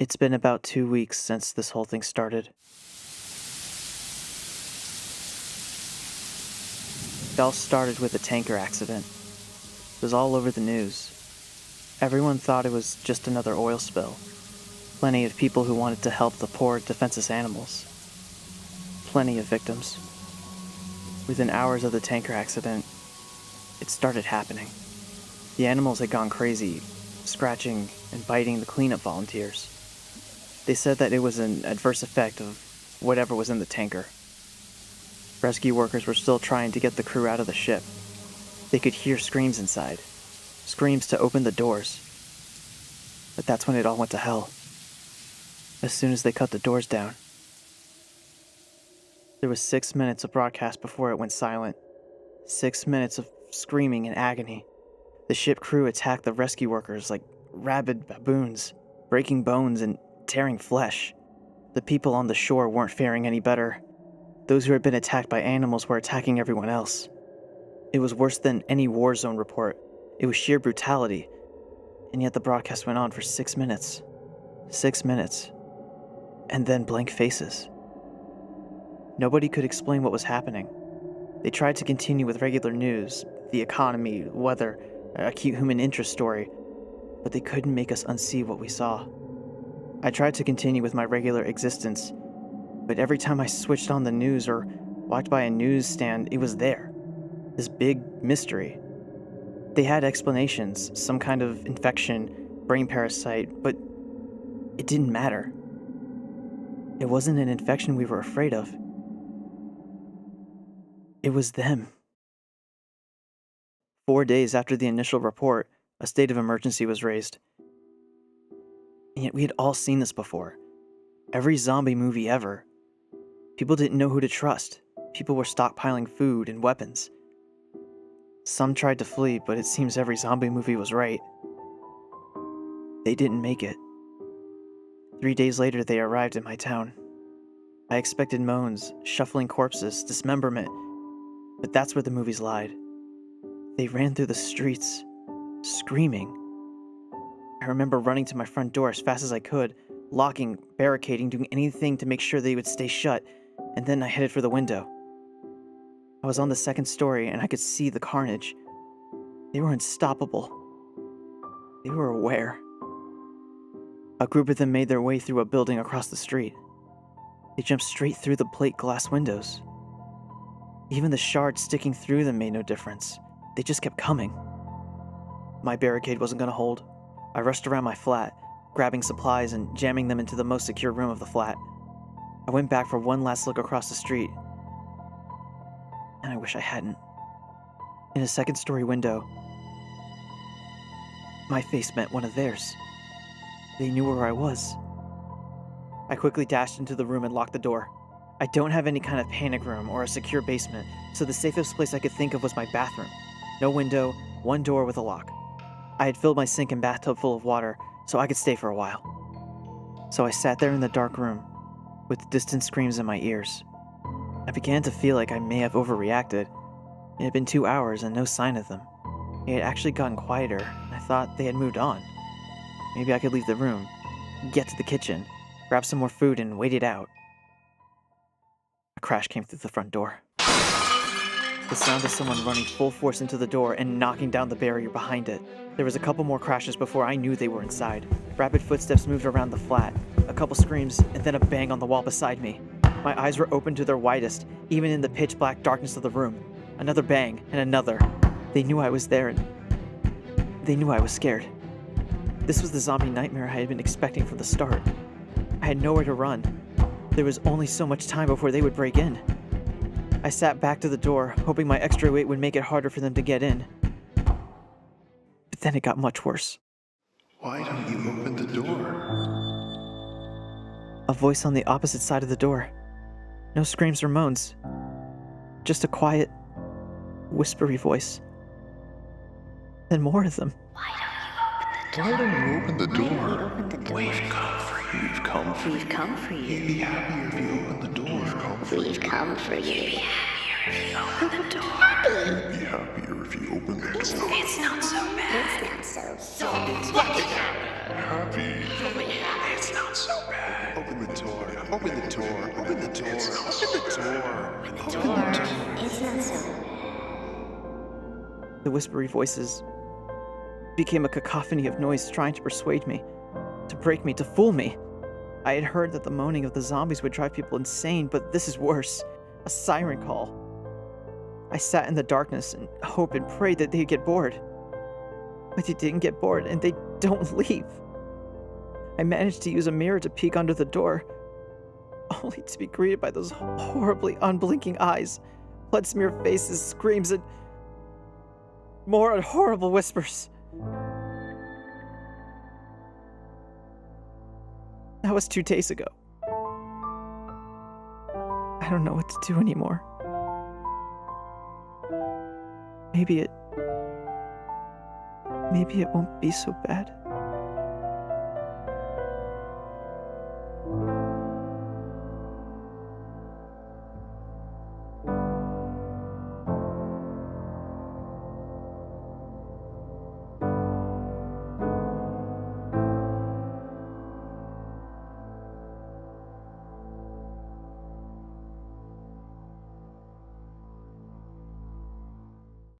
It's been about 2 weeks since this whole thing started. It all started with a tanker accident. It was all over the news. Everyone thought it was just another oil spill. Plenty of people who wanted to help the poor, defenseless animals. Plenty of victims. Within hours of the tanker accident, it started happening. The animals had gone crazy, scratching and biting the cleanup volunteers. They said that it was an adverse effect of whatever was in the tanker. Rescue workers were still trying to get the crew out of the ship. They could hear screams inside. Screams to open the doors. But that's when it all went to hell. As soon as they cut the doors down. There was 6 minutes of broadcast before it went silent. 6 minutes of screaming and agony. The ship crew attacked the rescue workers like rabid baboons, breaking bones and tearing flesh. The people on the shore weren't faring any better. Those who had been attacked by animals were attacking everyone else. It was worse than any war zone report. It was sheer brutality. And yet the broadcast went on for 6 minutes. 6 minutes. And then blank faces. Nobody could explain what was happening. They tried to continue with regular news, the economy, weather, a cute human interest story, but they couldn't make us unsee what we saw. I tried to continue with my regular existence, but every time I switched on the news or walked by a newsstand, it was there. This big mystery. They had explanations, some kind of infection, brain parasite, but it didn't matter. It wasn't an infection we were afraid of. It was them. 4 days after the initial report, a state of emergency was raised. And yet we had all seen this before. Every zombie movie ever. People didn't know who to trust. People were stockpiling food and weapons. Some tried to flee, but it seems every zombie movie was right. They didn't make it. 3 days later, they arrived in my town. I expected moans, shuffling corpses, dismemberment, but that's where the movies lied. They ran through the streets, screaming. I remember running to my front door as fast as I could, locking, barricading, doing anything to make sure they would stay shut, and then I headed for the window. I was on the second story and I could see the carnage. They were unstoppable. They were aware. A group of them made their way through a building across the street. They jumped straight through the plate glass windows. Even the shards sticking through them made no difference. They just kept coming. My barricade wasn't going to hold. I rushed around my flat, grabbing supplies and jamming them into the most secure room of the flat. I went back for one last look across the street. And I wish I hadn't. In a second-story window, my face met one of theirs. They knew where I was. I quickly dashed into the room and locked the door. I don't have any kind of panic room or a secure basement, so the safest place I could think of was my bathroom. No window, one door with a lock. I had filled my sink and bathtub full of water, so I could stay for a while. So I sat there in the dark room, with distant screams in my ears. I began to feel like I may have overreacted. It had been 2 hours and no sign of them. It had actually gotten quieter, and I thought they had moved on. Maybe I could leave the room, get to the kitchen, grab some more food, and wait it out. A crash came through the front door. The sound of someone running full force into the door and knocking down the barrier behind it. There was a couple more crashes before I knew they were inside. Rapid footsteps moved around the flat, a couple screams, and then a bang on the wall beside me. My eyes were open to their widest, even in the pitch-black darkness of the room. Another bang, and another. They knew I was there, and they knew I was scared. This was the zombie nightmare I had been expecting from the start. I had nowhere to run. There was only so much time before they would break in. I sat back to the door, hoping my extra weight would make it harder for them to get in. But then it got much worse. Why don't you open the door? A voice on the opposite side of the door. No screams or moans. Just a quiet, whispery voice. Then more of them. Why don't you open the door? We've come for you. We've come for you. We've come for you. You'd be happier if you opened the door. We've come for you. You'd be happier if you open the door. It's not so bad. Happy. It's not so bad. Open the door. Open the door. Open the door. Open the door. It's not so bad. The whispery voices became a cacophony of noise trying to persuade me, to break me, to fool me. I had heard that the moaning of the zombies would drive people insane, but this is worse. A siren call. I sat in the darkness and hoped and prayed that they'd get bored. But they didn't get bored, and they don't leave. I managed to use a mirror to peek under the door, only to be greeted by those horribly unblinking eyes, blood-smeared faces, screams, and more horrible whispers. That was 2 days ago. I don't know what to do anymore. Maybe it won't be so bad.